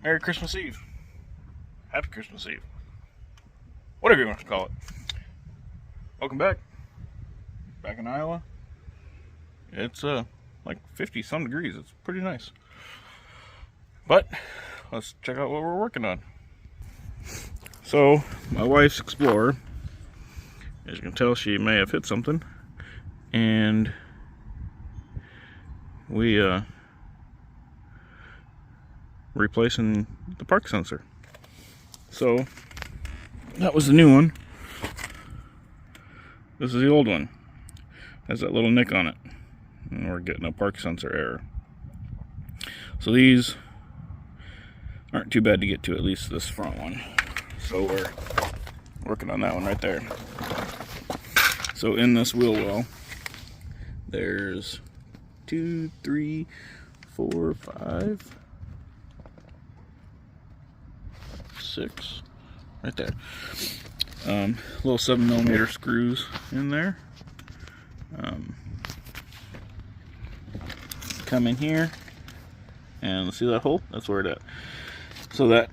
Merry Christmas Eve. Happy Christmas Eve. Whatever you want to call it. Welcome back. Back in Iowa. It's like 50 some degrees. It's pretty nice. But let's check out what we're working on. So, my wife's Explorer, as you can tell, she may have hit something, and we replacing the park sensor. So that was the new one. This is the old one. Has that little nick on it, and we're getting a park sensor error. So these aren't too bad to get to, at least this front one. So we're working on that one right there. So in this wheel well, there's 2, 3, 4, 5, 6, right there. Little 7mm screws in there. Come in here, and see that hole? That's where it at. So that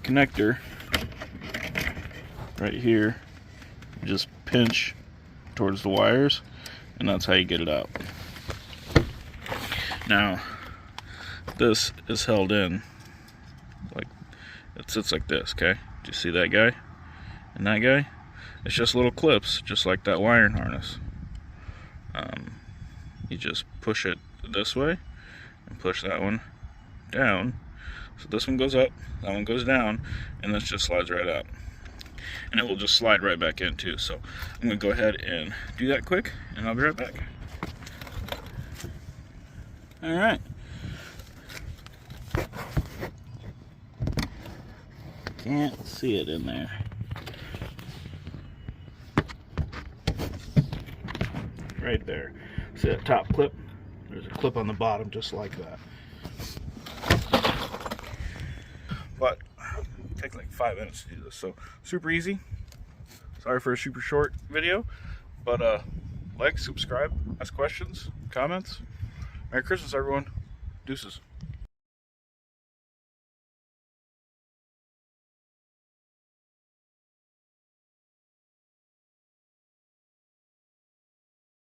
connector right here, you just pinch towards the wires, and that's how you get it out. Now, this is held in, like, it sits like this, okay? Do you see that guy and that guy? It's just little clips, just like that wiring harness. You just push it this way and push that one down. So this one goes up, that one goes down, and this just slides right out. And it will just slide right back in too. So I'm going to go ahead and do that quick, and I'll be right back. Alright. Can't see it in there. Right there. See that top clip? There's a clip on the bottom just like that. But it takes like 5 minutes to do this, so super easy. Sorry for a super short video, but like, subscribe, ask questions, comments. Merry Christmas, everyone. Deuces.